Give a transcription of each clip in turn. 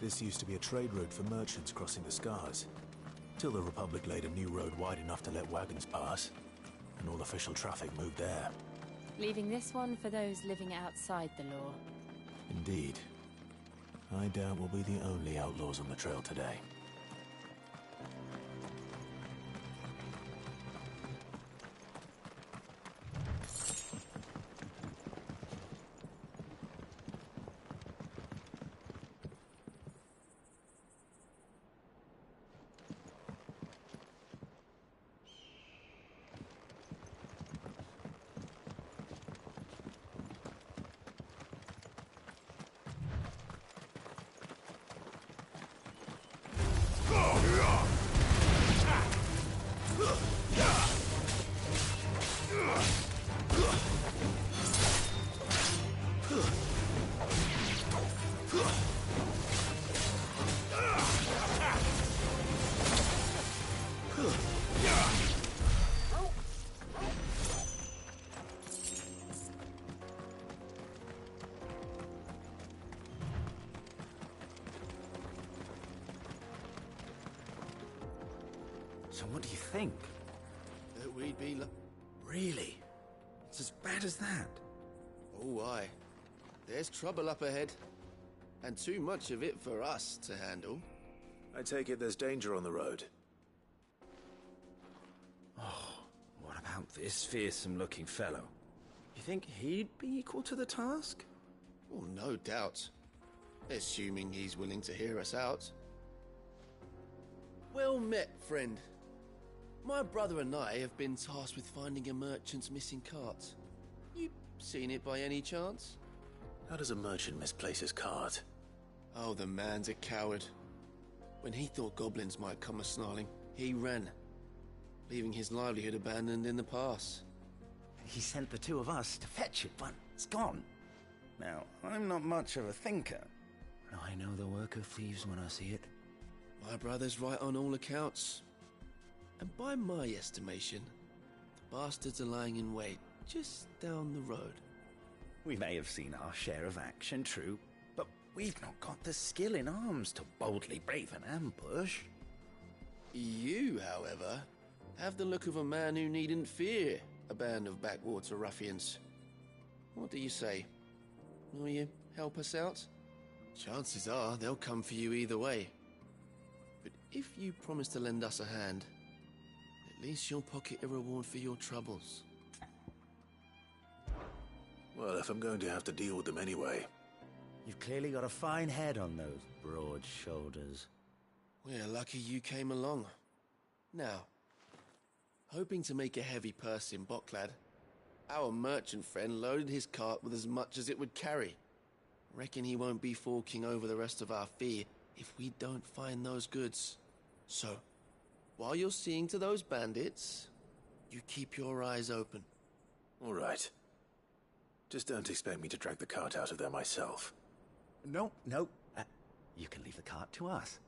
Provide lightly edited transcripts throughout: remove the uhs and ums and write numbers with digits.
This used to be a trade route for merchants crossing the Scars, till the Republic laid a new road wide enough to let wagons pass, and all official traffic moved there. Leaving this one for those living outside the law. Indeed. I doubt we'll be the only outlaws on the trail today. So what do you think? That we'd be Really? It's as bad as that? Oh, aye. There's trouble up ahead. And too much of it for us to handle. I take it there's danger on the road. What about this fearsome-looking fellow? You think he'd be equal to the task? Well, no doubt. Assuming he's willing to hear us out. Well met, friend. My brother and I have been tasked with finding a merchant's missing cart. You seen it by any chance? How does a merchant misplace his cart? Oh, the man's a coward. When he thought goblins might come a-snarling, he ran, leaving his livelihood abandoned in the pass. He sent the two of us to fetch it, but it's gone. Now, I'm not much of a thinker. But I know the work of thieves when I see it. My brother's right on all accounts. And by my estimation, the bastards are lying in wait just down the road. We may have seen our share of action, true, but we've not got the skill in arms to boldly brave an ambush. You, however, have the look of a man who needn't fear a band of backwater ruffians. What do you say? Will you help us out? Chances are they'll come for you either way. But if you promise to lend us a hand, at least you'll pocket a reward for your troubles. Well, if I'm going to have to deal with them anyway. You've clearly got a fine head on those broad shoulders. We're lucky you came along. Now, hoping to make a heavy purse in Boklad, our merchant friend loaded his cart with as much as it would carry. Reckon he won't be forking over the rest of our fee if we don't find those goods. So, while you're seeing to those bandits, you keep your eyes open. All right. Just don't expect me to drag the cart out of there myself. No. You can leave the cart to us.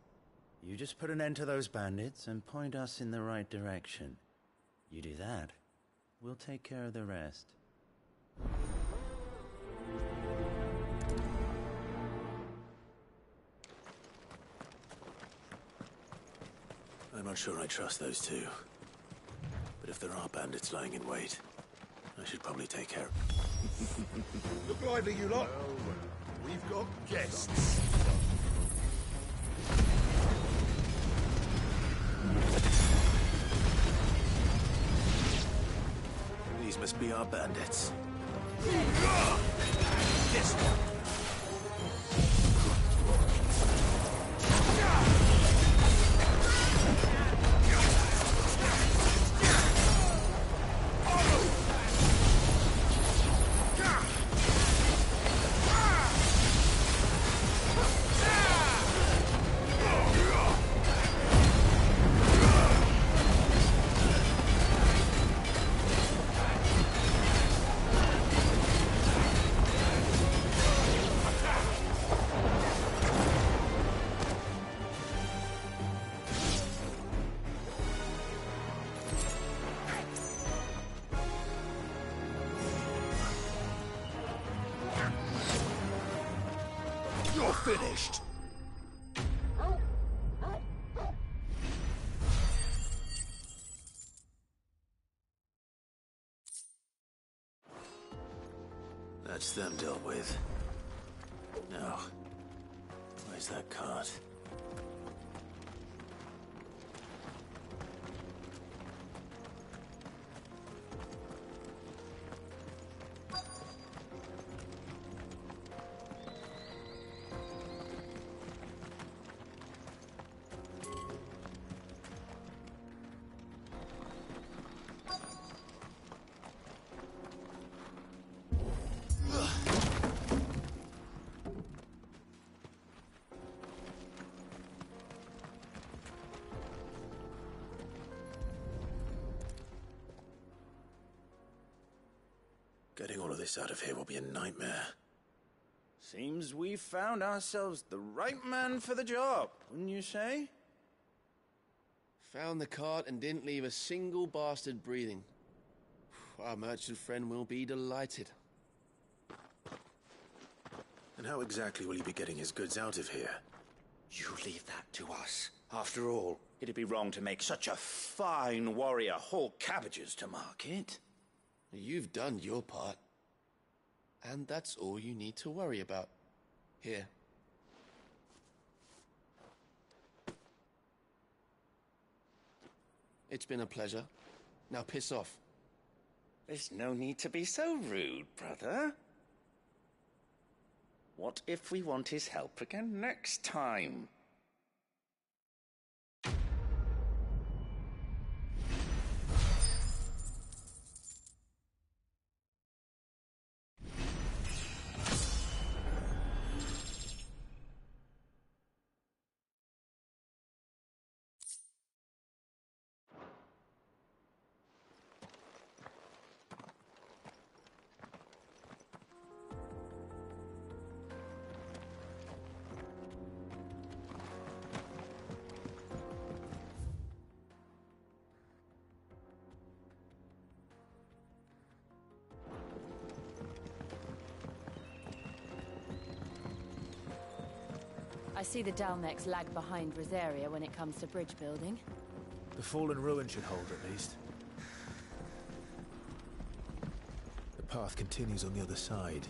You just put an end to those bandits and point us in the right direction. You do that, we'll take care of the rest. I'm not sure I trust those two. But if there are bandits lying in wait, I should probably take care of them. Look lively, you lot. We've got guests. These must be our bandits. Yes. That's them dealt with. Now, where's that cart? Getting all of this out of here will be a nightmare. Seems we've found ourselves the right man for the job, wouldn't you say? Found the cart and didn't leave a single bastard breathing. Our merchant friend will be delighted. And how exactly will he be getting his goods out of here? You leave that to us. After all, it'd be wrong to make such a fine warrior haul cabbages to market. You've done your part. And that's all you need to worry about. Here. It's been a pleasure. Now piss off. There's no need to be so rude, brother. What if we want his help again next time? I see the Dalnecs lag behind Rosaria when it comes to bridge building. The fallen ruin should hold, at least. The path continues on the other side.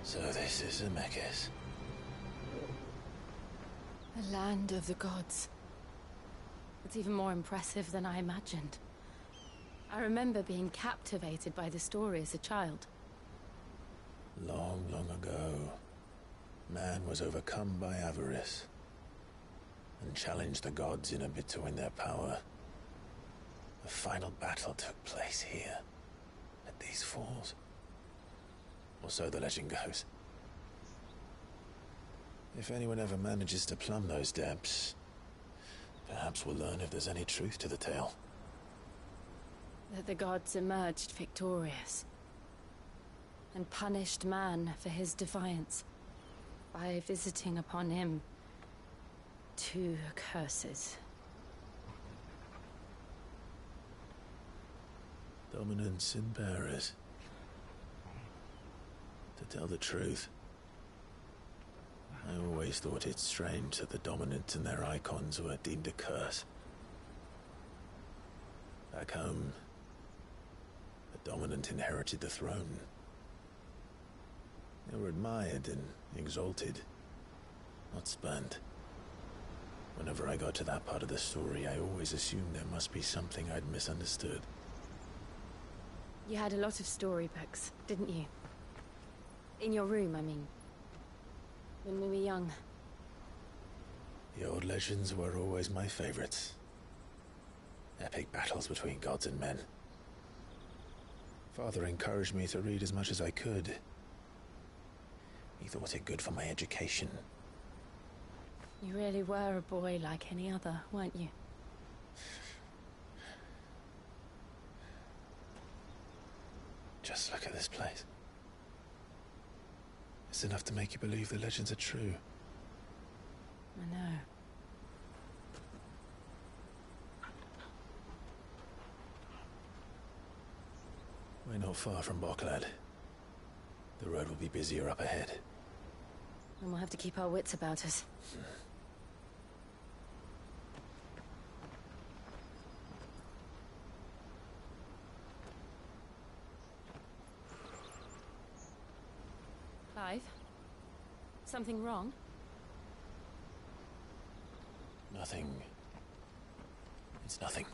So this is Zemeckis. The land of the gods. It's even more impressive than I imagined. I remember being captivated by the story as a child. Long, long ago, man was overcome by avarice and challenged the gods in a bid to win their power. The final battle took place here, at these falls. Or so the legend goes. If anyone ever manages to plumb those depths, perhaps we'll learn if there's any truth to the tale. that the gods emerged victorious and punished man for his defiance by visiting upon him 2 curses. Dominance and bearers. To tell the truth, I always thought it strange that the dominant and their icons were deemed a curse. Back home, the dominant inherited the throne. They were admired and exalted, not spurned. Whenever I got to that part of the story, I always assumed there must be something I'd misunderstood. You had a lot of storybooks, didn't you? In your room, I mean. When we were young. The old legends were always my favorites. Epic battles between gods and men. Father encouraged me to read as much as I could. He thought it good for my education. You really were a boy like any other, weren't you? Just look at this place. It's enough to make you believe the legends are true. I know. We're not far from Boklad. The road will be busier up ahead. And we'll have to keep our wits about us. Clive? Something wrong? Nothing. It's nothing.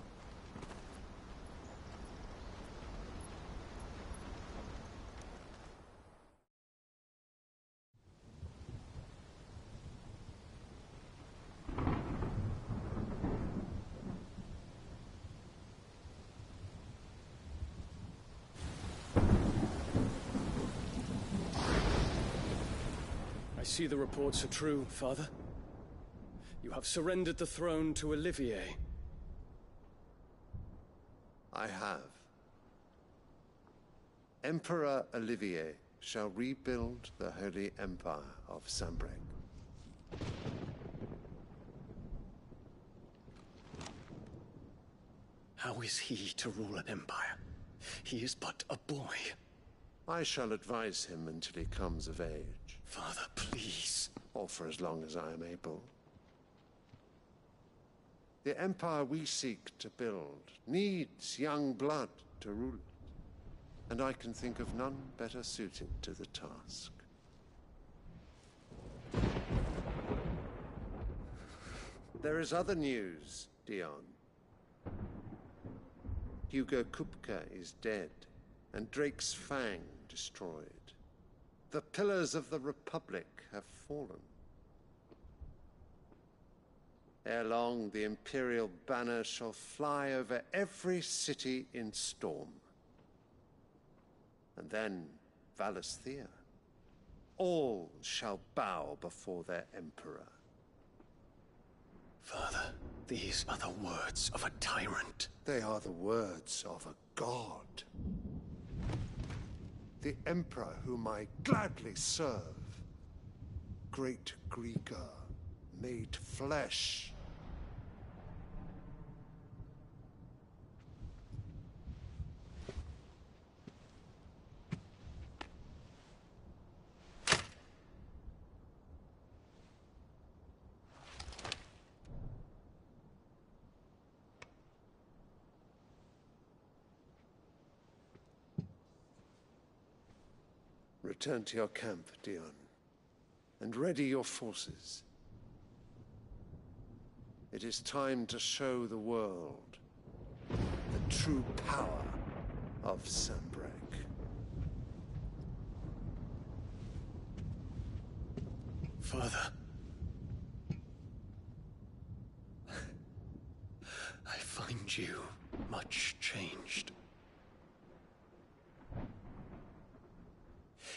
I see the reports are true, Father. You have surrendered the throne to Olivier. I have. Emperor Olivier shall rebuild the Holy Empire of Sanbreque. How is he to rule an empire? He is but a boy. I shall advise him until he comes of age, Father, please. or for as long as I am able. The empire we seek to build needs young blood to rule it, and I can think of none better suited to the task. There is other news, Dion. Hugo Kupka is dead, and Drake's Fang destroyed. The pillars of the Republic have fallen. Ere long, the Imperial banner shall fly over every city in Storm. And then Valisthea. All shall bow before their Emperor. Father, these are the words of a tyrant. They are the words of a god. The Emperor whom I gladly serve. Great Greagor, made flesh. Return to your camp, Dion, and ready your forces. It is time to show the world the true power of Sanbreque. Father. I find you much changed.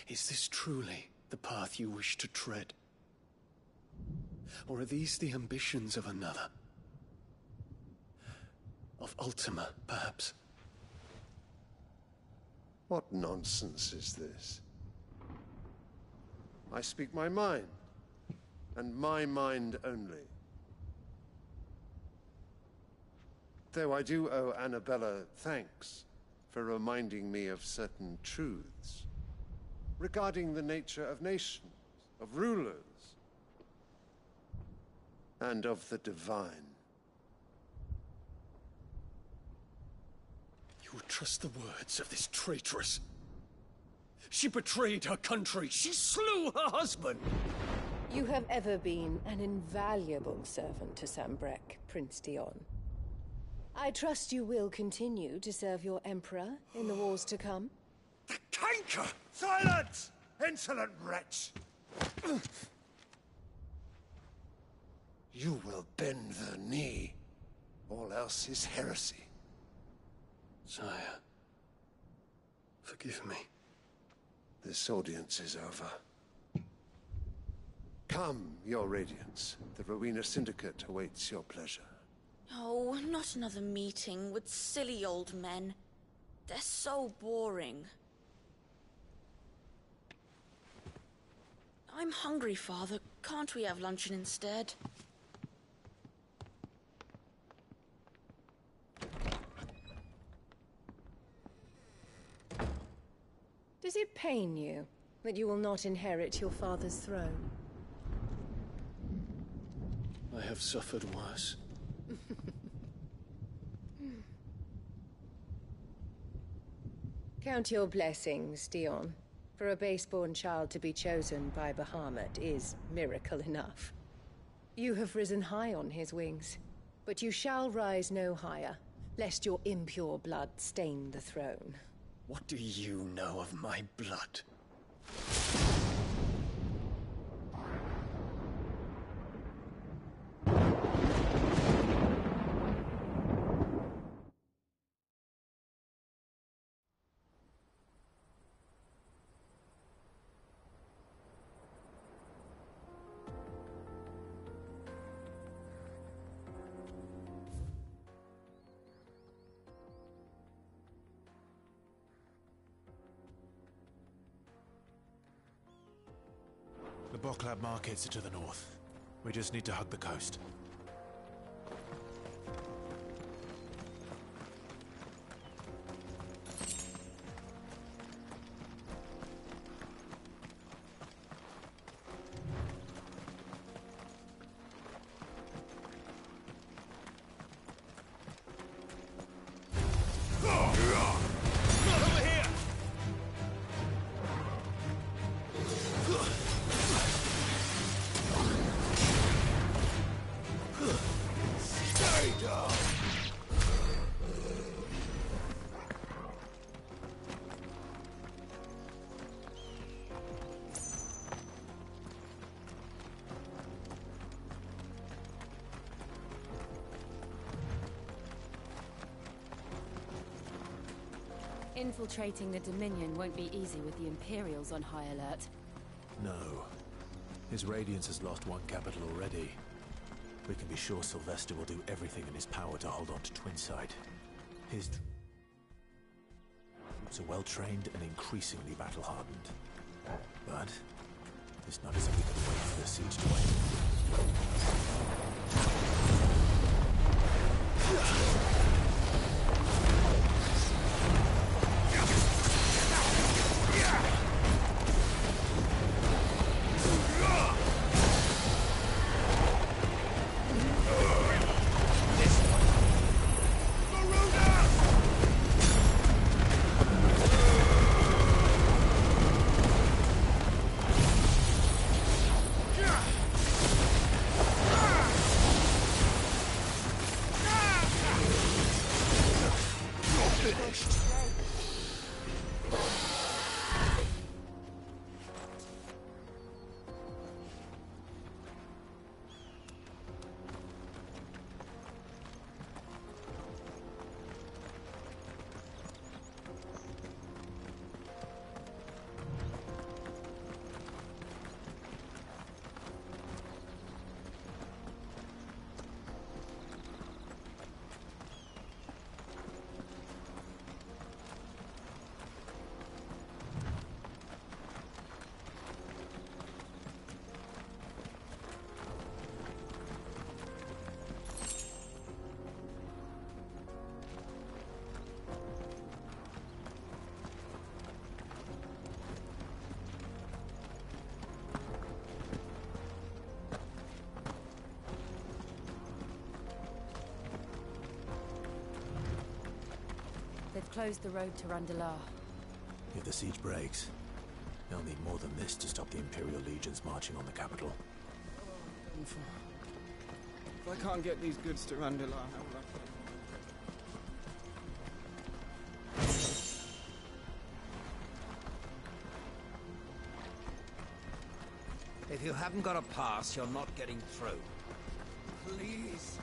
Is this truly the path you wish to tread? Or are these the ambitions of another? Of Ultima, perhaps? What nonsense is this? I speak my mind, and my mind only. Though I do owe Annabella thanks for reminding me of certain truths regarding the nature of nations, of rulers, and of the divine. You would trust the words of this traitress? She betrayed her country. She slew her husband. You have ever been an invaluable servant to Sanbreque, Prince Dion. I trust you will continue to serve your Emperor in the wars to come. The canker! Silence! Insolent wretch! You will bend the knee. All else is heresy. Sire, forgive me. This audience is over. Come, your Radiance. The Rowena Syndicate awaits your pleasure. Oh, not another meeting with silly old men. They're so boring. I'm hungry, Father. Can't we have luncheon instead? Does it pain you that you will not inherit your father's throne? I have suffered worse. Count your blessings, Dion. For a base-born child to be chosen by Bahamut is miracle enough. You have risen high on his wings, but you shall rise no higher, lest your impure blood stain the throne. What do you know of my blood? The Boklab markets are to the north. We just need to hug the coast. Infiltrating the Dominion won't be easy with the Imperials on high alert. No. His Radiance has lost one capital already. We can be sure Sylvester will do everything in his power to hold on to Twinside. His troops are well-trained and increasingly battle-hardened. But it's not as if we could wait for the siege to end. closed the road to Randalar. If the siege breaks, they'll need more than this to stop the Imperial legions marching on the capital. If I can't get these goods to Randalar, how will I... If you haven't got a pass, you're not getting through. Please.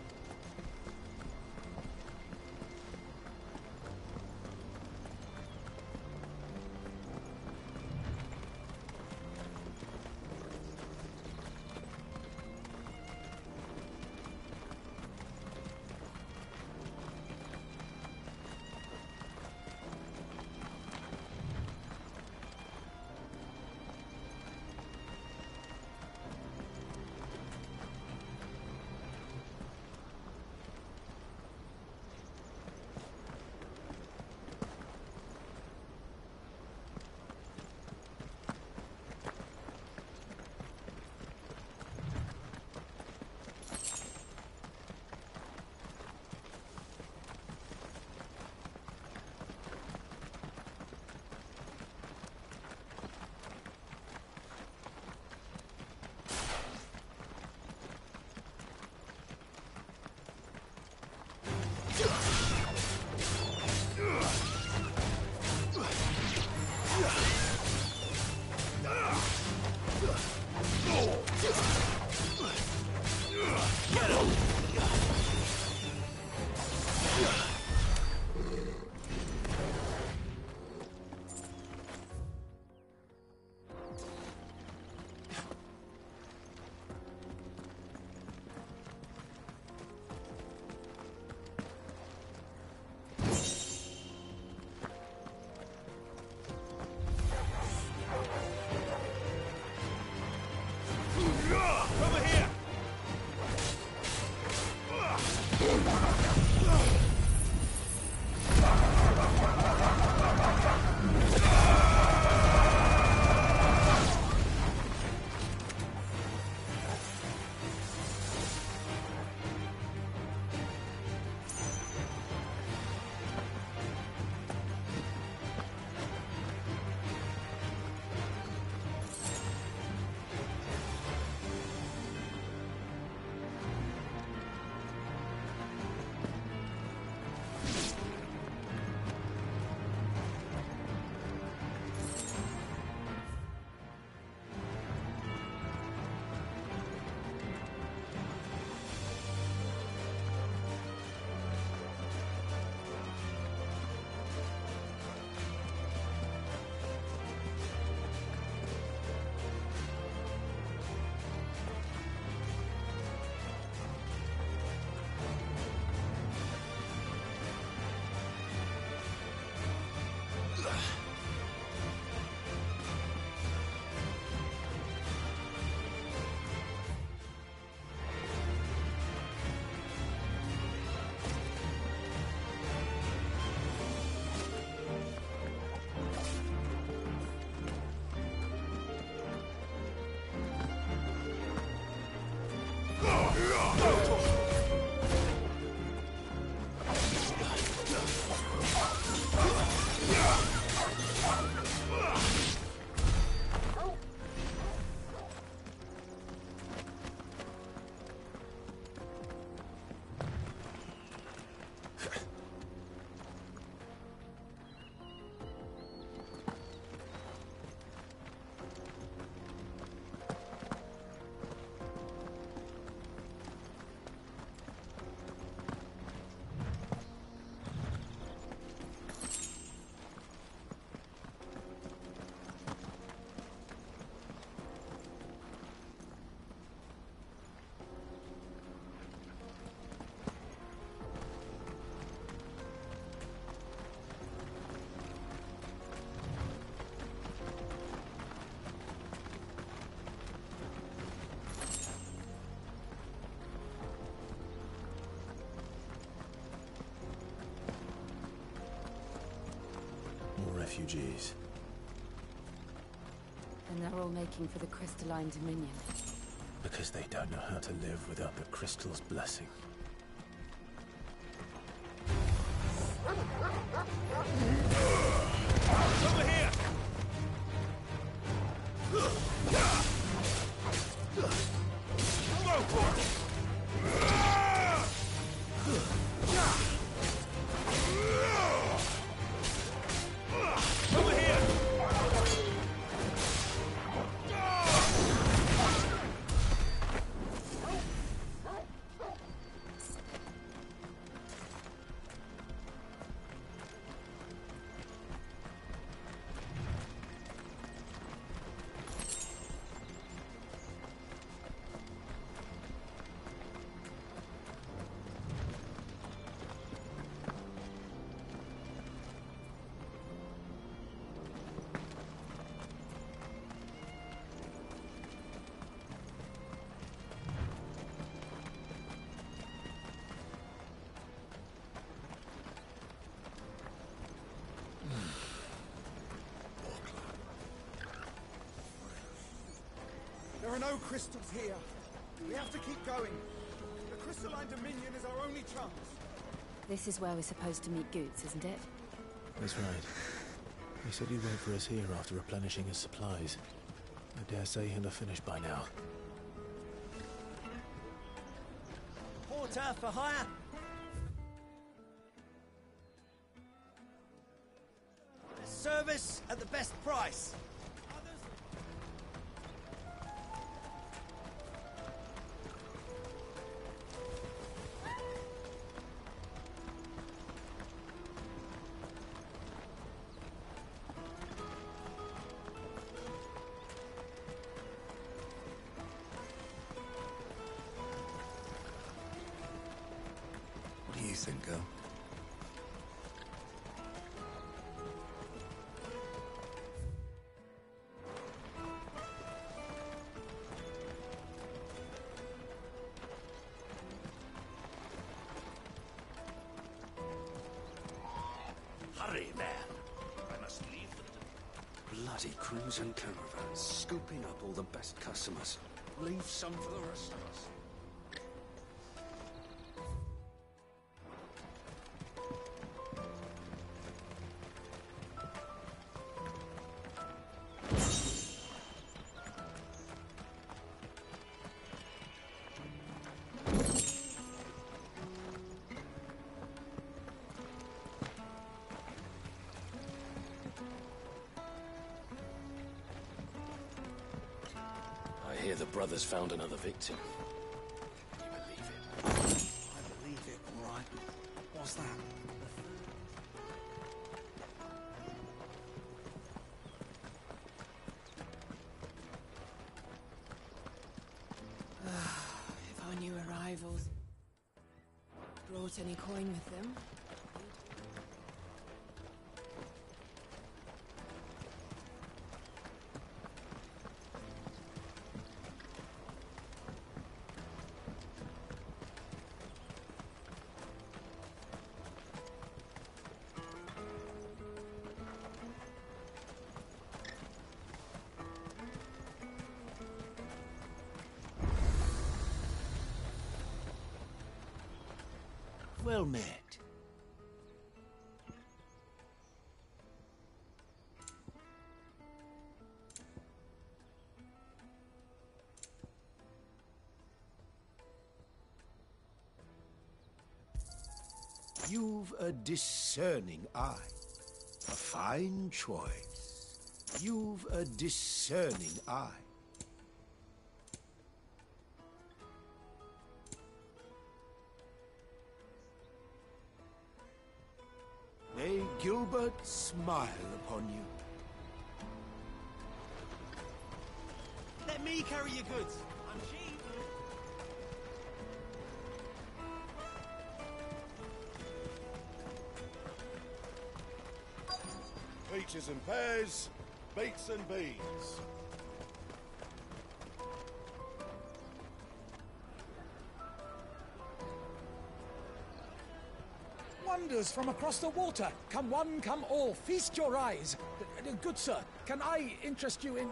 Refugees. And they're all making for the Crystalline Dominion. Because they don't know how to live without the Crystal's blessing. Over here! Go for it! Over here! There are no crystals here. We have to keep going. The crystalline dominion is our only chance. This is where we're supposed to meet Goots, isn't it? That's right. He said he'd wait for us here after replenishing his supplies. I dare say he'll have finished by now. Porter for hire! Service at the best price. What do you think, girl? Hurry, man. I must leave the... Bloody crimson caravans, scooping up all the best customers. Leave some for the rest of us. I hear the brothers found another victim. Can you believe it? I believe it, all right. What's that? If our new arrivals brought any coin with them. Well met. You've a discerning eye. A fine choice. You've a discerning eye. May Gilbert smile upon you. Let me carry your goods. I'm cheap. Peaches and pears, beets and beans. Wonders from across the water. Come one, come all. Feast your eyes. Good sir, can I interest you in...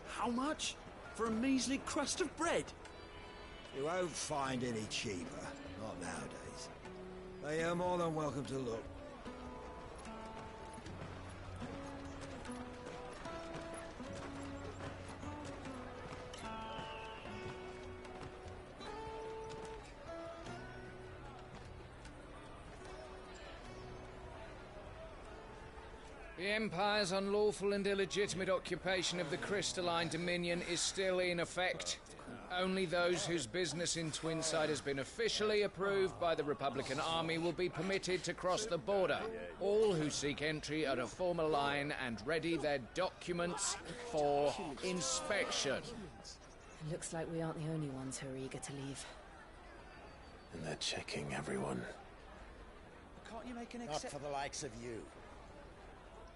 How much? For a measly crust of bread? You won't find any cheaper. Not nowadays. But you're more than welcome to look. The Empire's unlawful and illegitimate occupation of the Crystalline Dominion is still in effect. Only those whose business in Twinside has been officially approved by the Republican Army will be permitted to cross the border. All who seek entry are to form a line and ready their documents for inspection. It looks like we aren't the only ones who are eager to leave. And they're checking everyone. Can't you make an Not for the likes of you.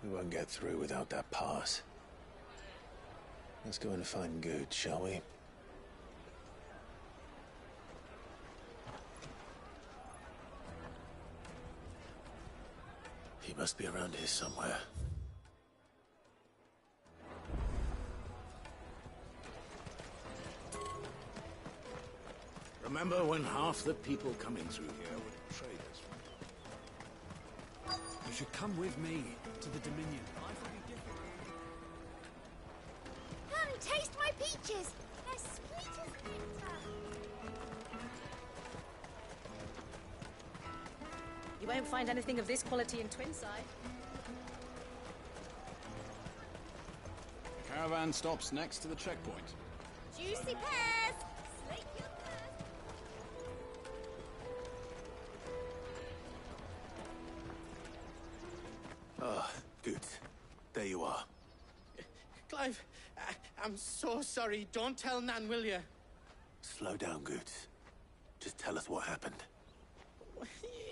We won't get through without that pass. Let's go and find Good, shall we? He must be around here somewhere. Remember when half the people coming through here were traders? You should come with me to the Dominion. Come, taste my peaches! They're sweet as nectar! You won't find anything of this quality in Twinside. Caravan stops next to the checkpoint. Juicy pears! Slake your thirst! Ah, Good. There you are. Clive, I'm so sorry. Don't tell Nan, will you? Slow down, Good. Just tell us what happened.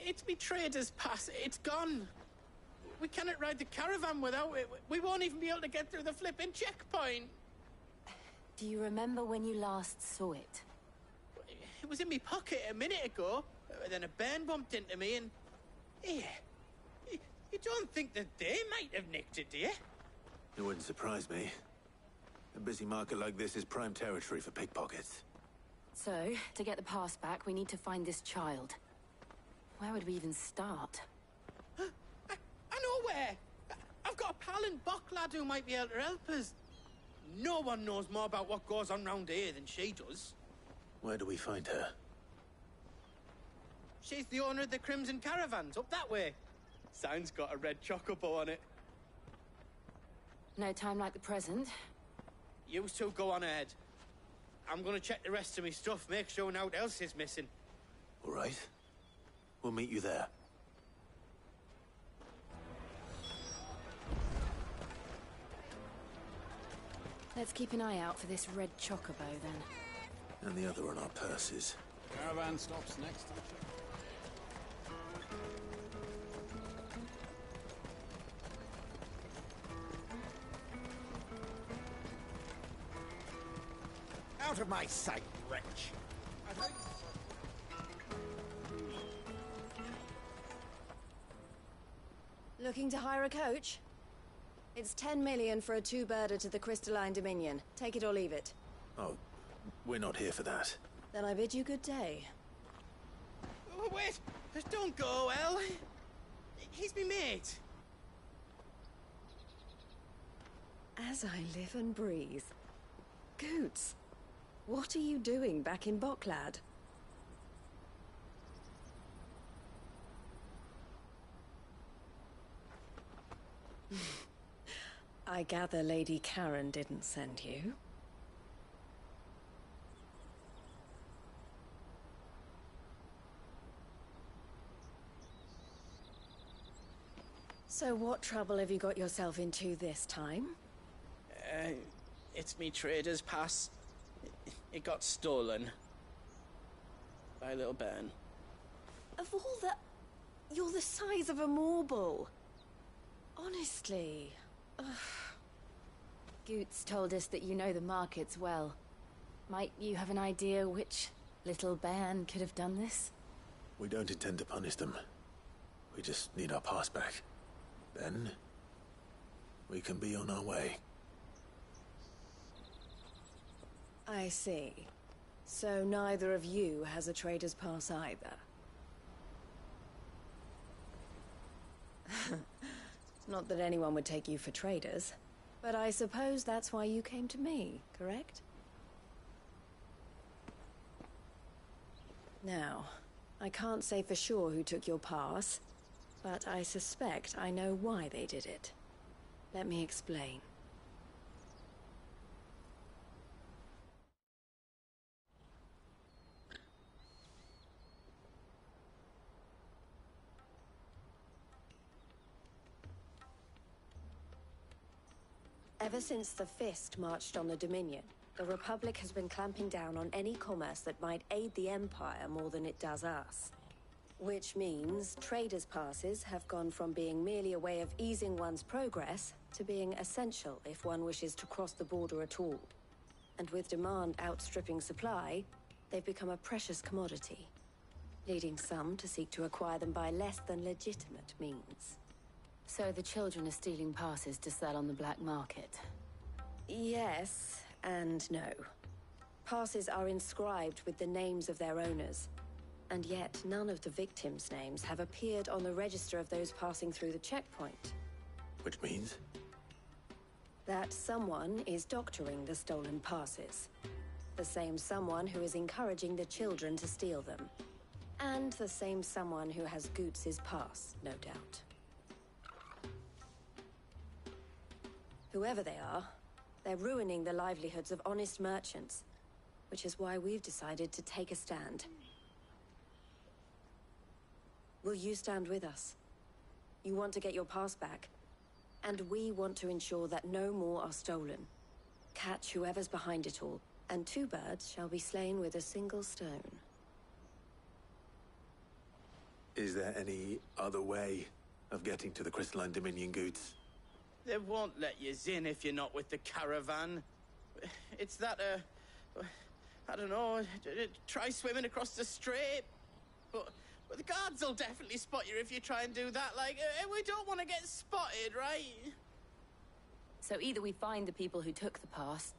It's me trader's pass. It's gone. We cannot ride the caravan without it. We won't even be able to get through the flipping checkpoint. Do you remember when you last saw it? It was in my pocket a minute ago. Then a bairn bumped into me and... Here. You don't think that they might have nicked it, do you? It wouldn't surprise me. A busy market like this is prime territory for pickpockets. So, to get the pass back, we need to find this child. Where would we even start? I know where! I've got a pal in Bocklad who might be able to help us. No one knows more about what goes on round here than she does. Where do we find her? She's the owner of the Crimson Caravans, up that way. Sign's got a red chocobo on it. No time like the present. You two go on ahead. I'm gonna check the rest of my stuff, make sure nothing else is missing. All right. We'll meet you there. Let's keep an eye out for this red chocobo, then. And the other on our purses. Caravan stops next to the checkpoint. Out of my sight, wretch! Looking to hire a coach? It's 10 million for a two-birder to the Crystalline Dominion. Take it or leave it. Oh, we're not here for that. Then I bid you good day. Oh, wait! Don't go, El. He's me mate. As I live and breathe. Goots, what are you doing back in Bocklad? I gather Lady Karen didn't send you. So what trouble have you got yourself into this time? It's me trader's pass. It got stolen. By a little bairn. Of all the... You're the size of a marble. Honestly. Ugh. Goots told us that you know the markets well. Might you have an idea which little bairn could have done this? We don't intend to punish them. We just need our pass back. Then, we can be on our way. I see. So neither of you has a trader's pass either. Not that anyone would take you for traders, but I suppose that's why you came to me, correct? Now, I can't say for sure who took your pass, but I suspect I know why they did it. Let me explain. Ever since the Fist marched on the Dominion, the Republic has been clamping down on any commerce that might aid the Empire more than it does us. Which means traders' passes have gone from being merely a way of easing one's progress to being essential if one wishes to cross the border at all. And with demand outstripping supply, they've become a precious commodity, leading some to seek to acquire them by less than legitimate means. So the children are stealing passes to sell on the black market? Yes, and no. Passes are inscribed with the names of their owners, and yet none of the victims' names have appeared on the register of those passing through the checkpoint. Which means? That someone is doctoring the stolen passes. The same someone who is encouraging the children to steal them. And the same someone who has Goots' pass, no doubt. Whoever they are, they're ruining the livelihoods of honest merchants, which is why we've decided to take a stand. Will you stand with us? You want to get your pass back, and we want to ensure that no more are stolen. Catch whoever's behind it all, and 2 birds shall be slain with a single stone. Is there any other way of getting to the Crystalline Dominion Goods? They won't let you in if you're not with the caravan. It's that, I don't know, try swimming across the strait. But the guards will definitely spot you if you try and do that. Like, we don't want to get spotted, right? So either we find the people who took the pass,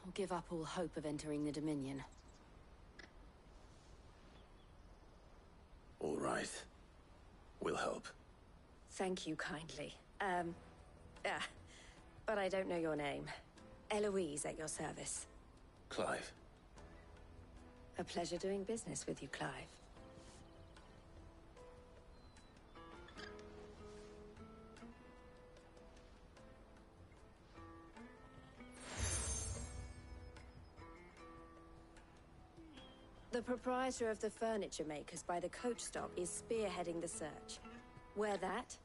or give up all hope of entering the Dominion. All right. We'll help. Thank you kindly. But I don't know your name. Eloise at your service. Clive. A pleasure doing business with you, Clive. The proprietor of the furniture makers by the coach stop is spearheading the search. Wear that,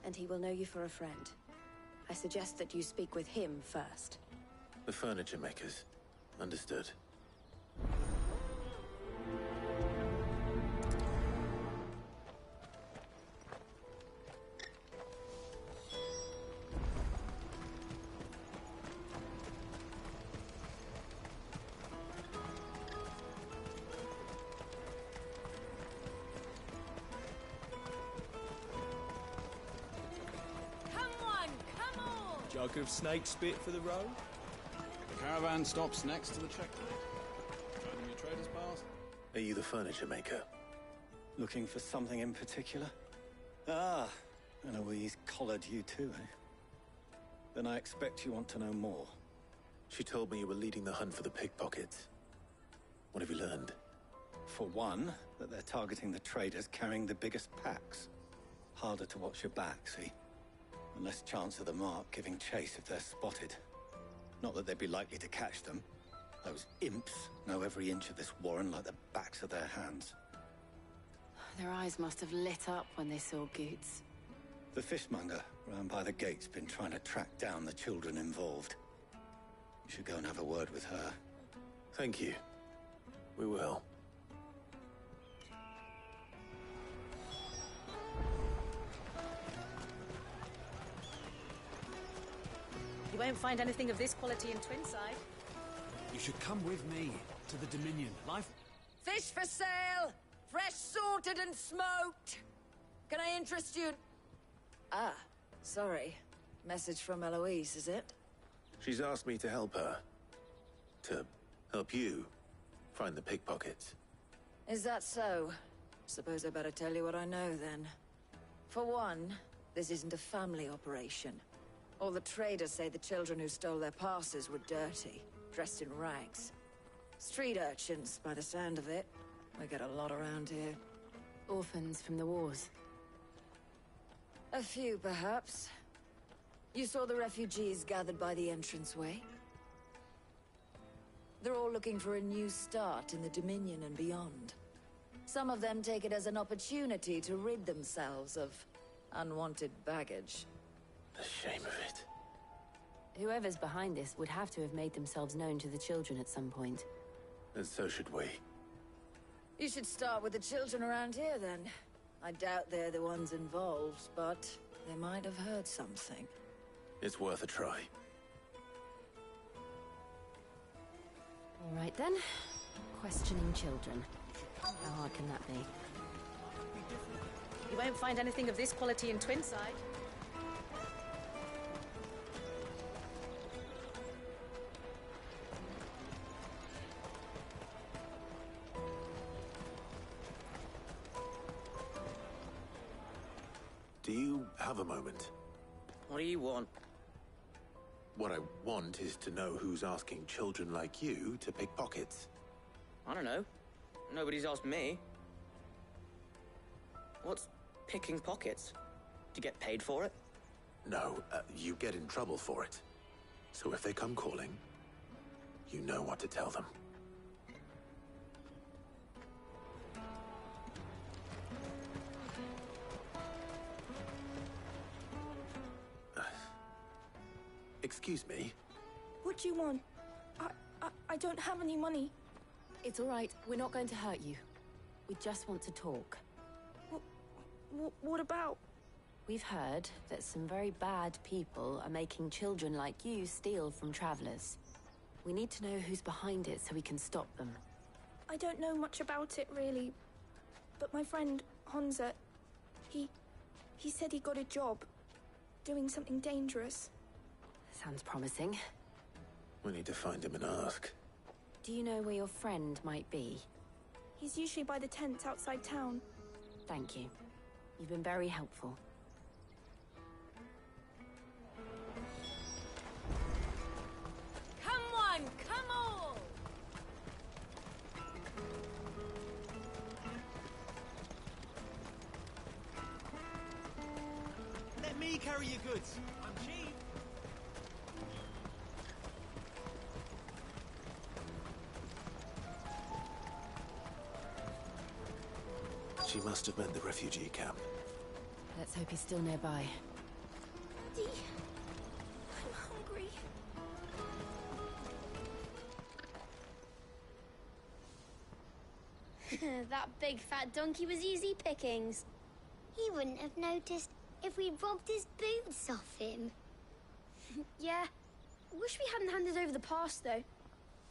and he will know you for a friend. I suggest that you speak with him first. The furniture makers. Understood. Jug of snake spit for the road? The caravan stops next to the checkpoint. Show them your trader's pass. Are you the furniture maker? Looking for something in particular? Ah, Eloise collared you too, eh? Then I expect you want to know more. She told me you were leading the hunt for the pickpockets. What have you learned? For one, that they're targeting the traders carrying the biggest packs. Harder to watch your back, see? And less chance of the mark giving chase if they're spotted. Not that they'd be likely to catch them. Those imps know every inch of this warren like the backs of their hands. Their eyes must have lit up when they saw Goots. The fishmonger round by the gate's been trying to track down the children involved. You should go and have a word with her. Thank you. We will. You won't find anything of this quality in Twinside. You should come with me to the Dominion. Life... Fish for sale! Fresh sorted and smoked! Can I interest you? Ah, sorry. Message from Eloise, is it? She's asked me to help her. To help you Find the pickpockets. Is that so? Suppose I better tell you what I know, then. For one, this isn't a family operation. All the traders say the children who stole their passes were dirty, dressed in rags. Street urchins, by the sound of it. We get a lot around here. Orphans from the wars. A few, perhaps. You saw the refugees gathered by the entranceway? They're all looking for a new start in the Dominion and beyond. Some of them take it as an opportunity to rid themselves of unwanted baggage. The shame of it. Whoever's behind this would have to have made themselves known to the children at some point. And so should we. You should start with the children around here, then. I doubt they're the ones involved, but they might have heard something. It's worth a try. All right, then. Questioning children. How hard can that be? You won't find anything of this quality in Twinside. Do you have a moment? What do you want? What I want is to know who's asking children like you to pick pockets. I don't know. Nobody's asked me. What's picking pockets? Do you get paid for it? No, you get in trouble for it. So if they come calling, you know what to tell them. Excuse me? What do you want? I don't have any money. It's all right. We're not going to hurt you. We just want to talk. What about? We've heard that some very bad people are making children like you steal from travelers. We need to know who's behind it so we can stop them. I don't know much about it, really. But my friend, Hansa, he said he got a job doing something dangerous. Sounds promising. We need to find him and ask. Do you know where your friend might be? He's usually by the tents outside town. Thank you. You've been very helpful. Come on, come on! Let me carry your goods. I'm cheap. She must have meant the refugee camp. Let's hope he's still nearby. Daddy, I'm hungry. That big fat donkey was easy pickings. He wouldn't have noticed if we robbed his boots off him. Yeah. Wish we hadn't handed over the pass, though.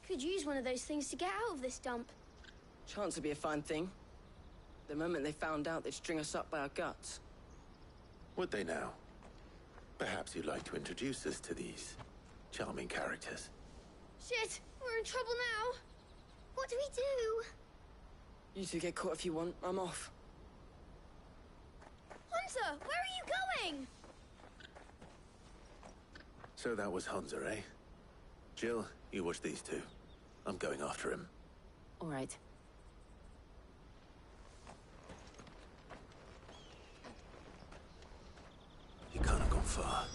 Could use one of those things to get out of this dump. Chance would be a fine thing. The moment they found out, they'd string us up by our guts. Would they now? Perhaps you'd like to introduce us to these charming characters. Shit, we're in trouble now. What do we do? You two get caught if you want. I'm off. Hunter, where are you going? So that was Hansa, eh? Jill, you watch these two. I'm going after him. All right. He can't have gone far.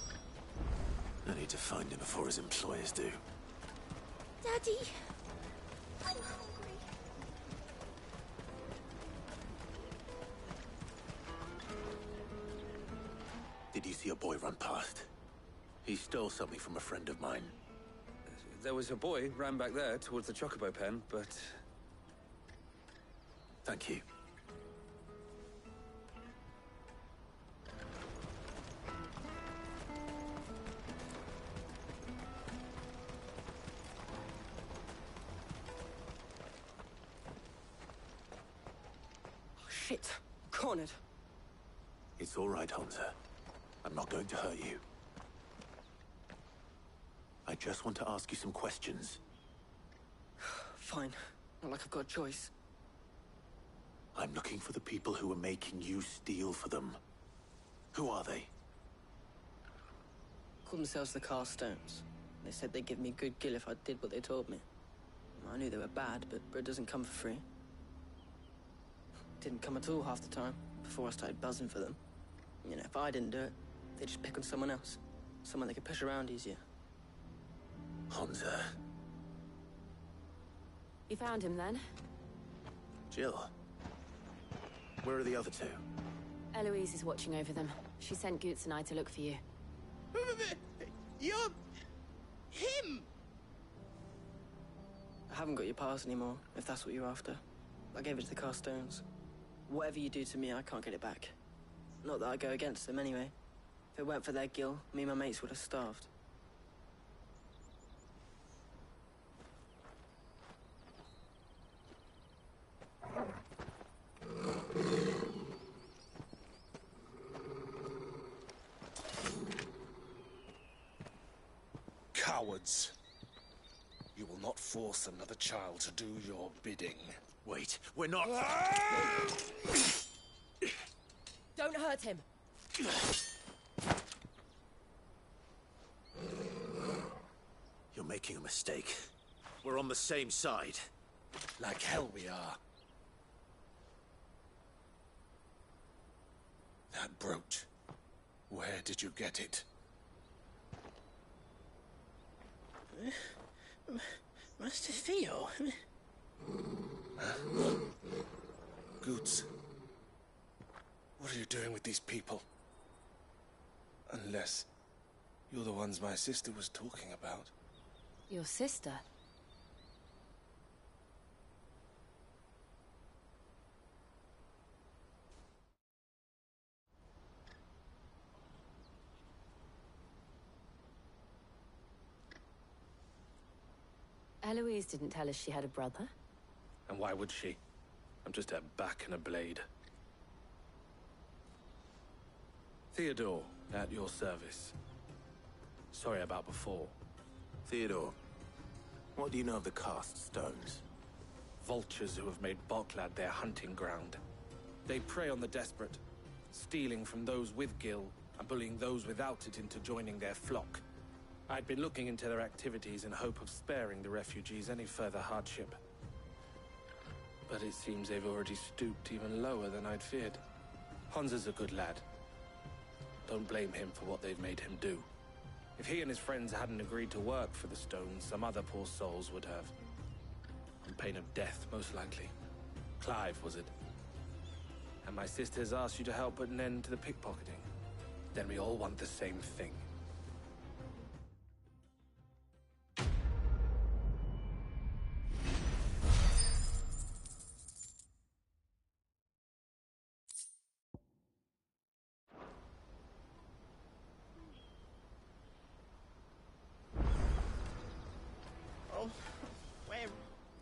I need to find him before his employers do. Daddy, I'm hungry. Did you see a boy run past? He stole something from a friend of mine. There was a boy ran back there towards the Chocobo pen, but... Thank you. Shit! Cornered! It's all right, Hansa. I'm not going to hurt you. I just want to ask you some questions. Fine. Not like I've got a choice. I'm looking for the people who are making you steal for them. Who are they? Called themselves the Carstones. They said they'd give me good gill if I did what they told me. I knew they were bad, but bread doesn't come for free. Didn't come at all half the time, before I started buzzing for them. You know, if I didn't do it, they'd just pick on someone else. Someone they could push around easier. Honza. You found him then? Jill. Where are the other two? Eloise is watching over them. She sent Goots and I to look for you. You're... him! I haven't got your pass anymore, if that's what you're after. I gave it to the Carstones. Whatever you do to me, I can't get it back. Not that I go against them anyway. If it weren't for their gill, me and my mates would have starved. Cowards. You will not force another child to do your bidding. Wait, we're not... Don't hurt him. You're making a mistake. We're on the same side. Like hell we are. That brooch. Where did you get it? Master Theo? Goots. What are you doing with these people? Unless you're the ones my sister was talking about. Your sister? Eloise didn't tell us she had a brother. And why would she? I'm just her back and a blade. Theodore, at your service. Sorry about before. Theodore, what do you know of the Cast Stones? Vultures who have made Boklad their hunting ground. They prey on the desperate, stealing from those with gill and bullying those without it into joining their flock. I'd been looking into their activities in hope of sparing the refugees any further hardship. But it seems they've already stooped even lower than I'd feared. Honza's a good lad. Don't blame him for what they've made him do. If he and his friends hadn't agreed to work for the Stones, some other poor souls would have. On pain of death, most likely. Clive, was it? And my sisters asked you to help put an end to the pickpocketing. Then we all want the same thing.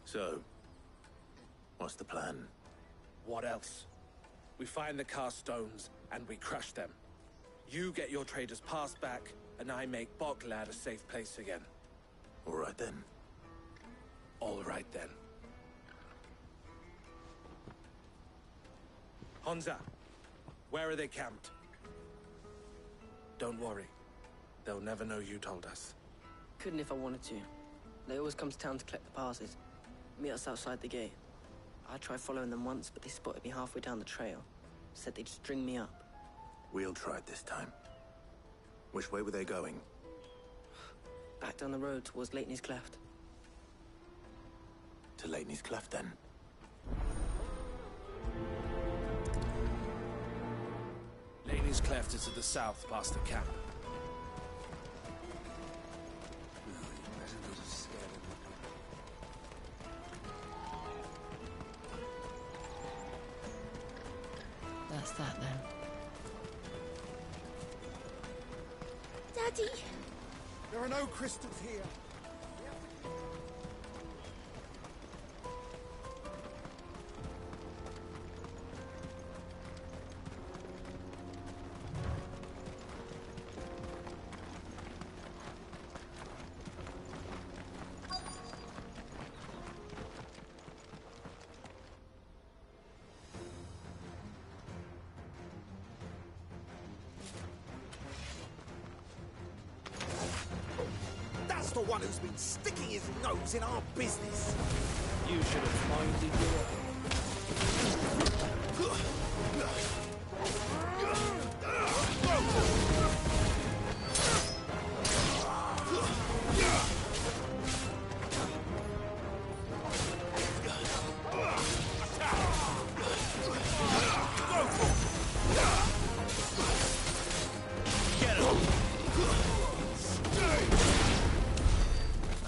So, what's the plan? What else? We find the Carstones, and we crush them. You get your traders pass back, and I make Boklad a safe place again. All right then. All right then. Honza, where are they camped? Don't worry. They'll never know you told us. Couldn't if I wanted to. They always come to town to collect the passes. Meet us outside the gate. I tried following them once, but they spotted me halfway down the trail. Said they'd string me up. We'll try it this time. Which way were they going? Back down the road towards Leitney's Cleft. To Leitney's Cleft, then? Leitney's Cleft is to the south, past the camp. That's that then. Daddy! There are no crystals here. for one who's been sticking his nose in our business. You should have minded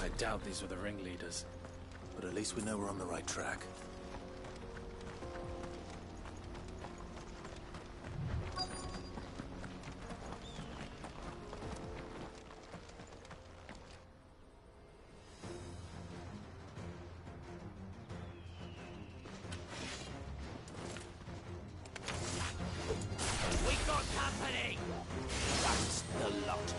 I doubt these were the ringleaders. But at least we know we're on the right track. We got company! That's the lot.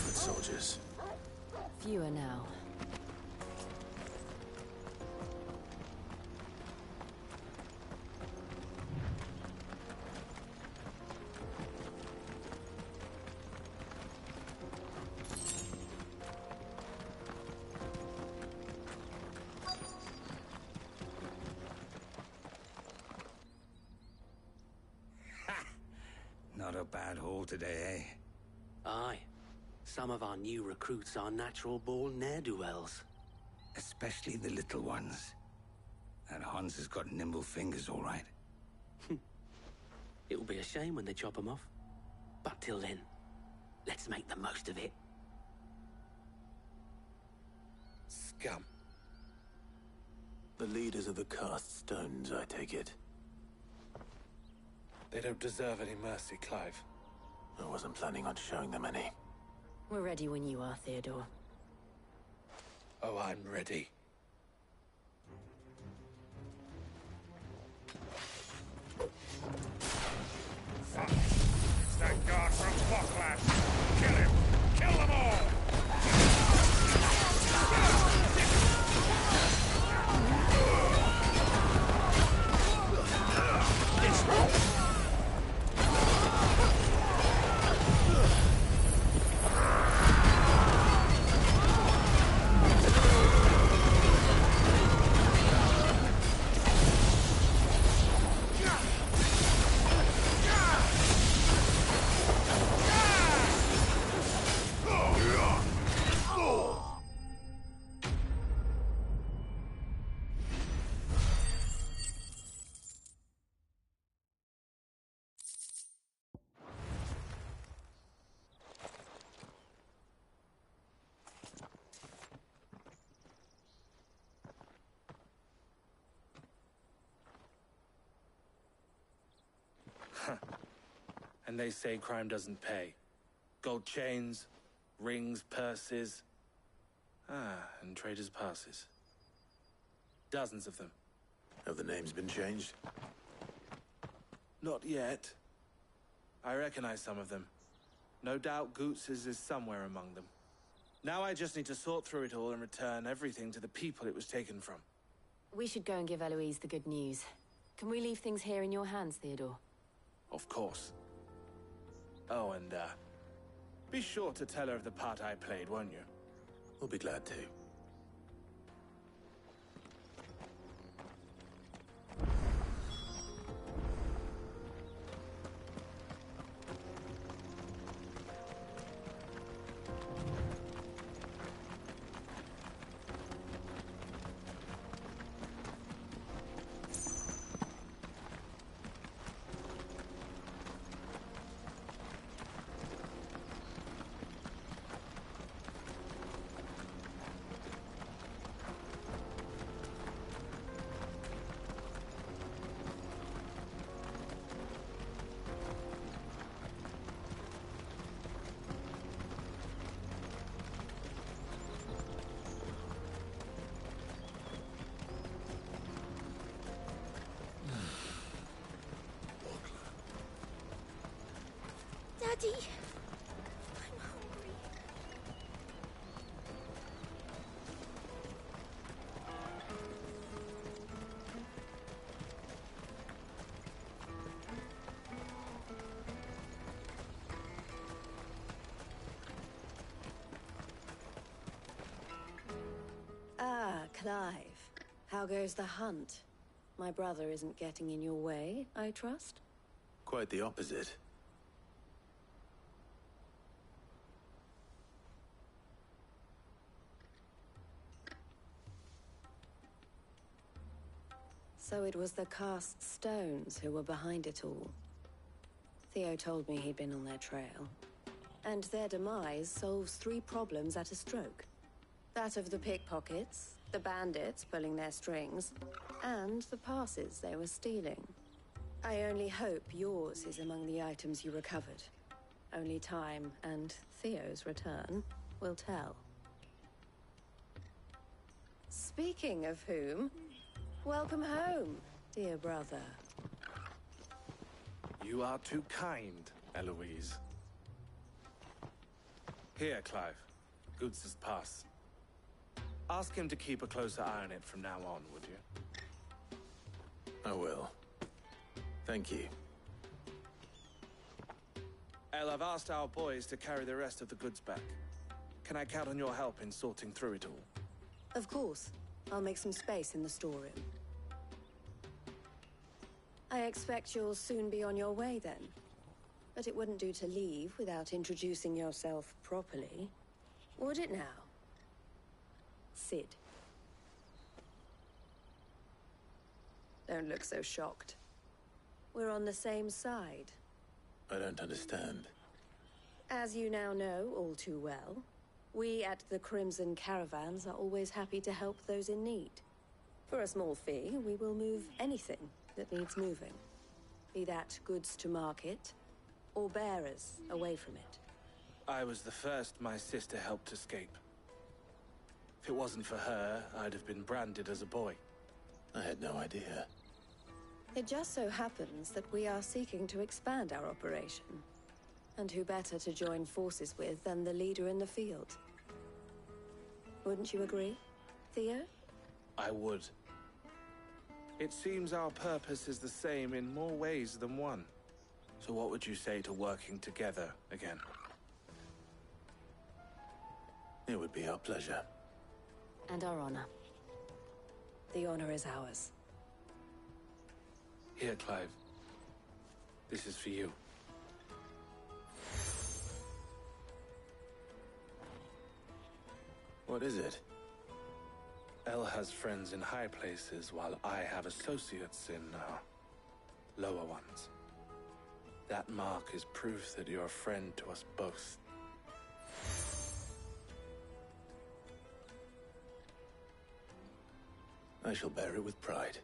Good soldiers. Fewer now. Not a bad haul today, eh? Aye. Some of our new recruits are natural-born ne'er-do-wells. Especially the little ones. And Hans has got nimble fingers, all right. It'll be a shame when they chop them off. But till then, let's make the most of it. Scum. The leaders of the cast stones, I take it. They don't deserve any mercy, Clive. I wasn't planning on showing them any. We're ready when you are, Theodore. Oh, I'm ready. That guard from Bocklad! Kill him! Kill them all! And they say crime doesn't pay. Gold chains, rings, purses. And traders' passes. Dozens of them. Have the names been changed? Not yet. I recognize some of them. No doubt Goots's is somewhere among them. Now I just need to sort through it all and return everything to the people it was taken from. We should go and give Eloise the good news. Can we leave things here in your hands, Theodore? Of course. Oh, and, be sure to tell her of the part I played, won't you? We'll be glad to. Daddy! Ah, Clive. How goes the hunt? My brother isn't getting in your way, I trust? Quite the opposite. So it was the cast stones who were behind it all. Theo told me he'd been on their trail. And their demise solves 3 problems at a stroke. That of the pickpockets, the bandits pulling their strings, and the passes they were stealing. I only hope yours is among the items you recovered. Only time and Theo's return will tell. Speaking of whom, welcome home, dear brother. You are too kind, Eloise. Here, Clive. Goods' pass. Ask him to keep a closer eye on it from now on, would you? I will. Thank you. El, I've asked our boys to carry the rest of the goods back. Can I count on your help in sorting through it all? Of course. I'll make some space in the storeroom. I expect you'll soon be on your way then. But it wouldn't do to leave without introducing yourself properly. Would it now? Sid. Don't look so shocked. We're on the same side. I don't understand. As you now know all too well, we at the Crimson Caravans are always happy to help those in need. For a small fee, we will move anything that needs moving. Be that goods to market, or bearers away from it. I was the first my sister helped escape. If it wasn't for her, I'd have been branded as a boy. I had no idea. It just so happens that we are seeking to expand our operation. And who better to join forces with than the leader in the field? Wouldn't you agree, Theo? I would. It seems our purpose is the same in more ways than one. So what would you say to working together again? It would be our pleasure. And our honor. The honor is ours. Here, Clive. This is for you. What is it? El has friends in high places, while I have associates in, lower ones. That mark is proof that you're a friend to us both. I shall bear it with pride.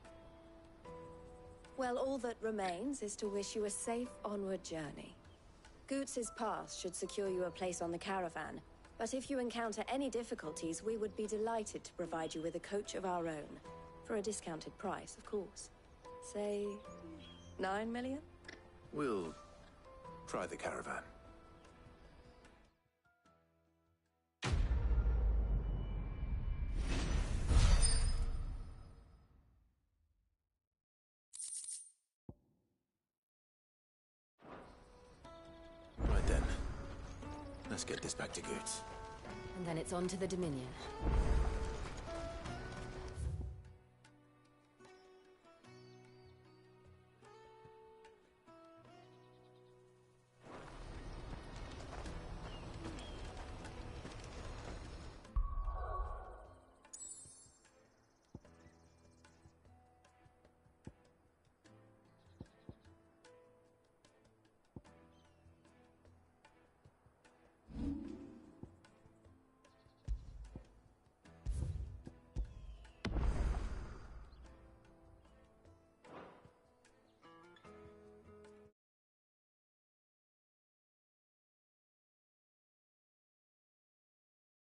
Well, all that remains is to wish you a safe onward journey. Goots' pass should secure you a place on the caravan, but if you encounter any difficulties, we would be delighted to provide you with a coach of our own. For a discounted price, of course. Say, 9 million? We'll try the caravan. Right then. Let's get this back to Goots. And then it's on to the Dominion.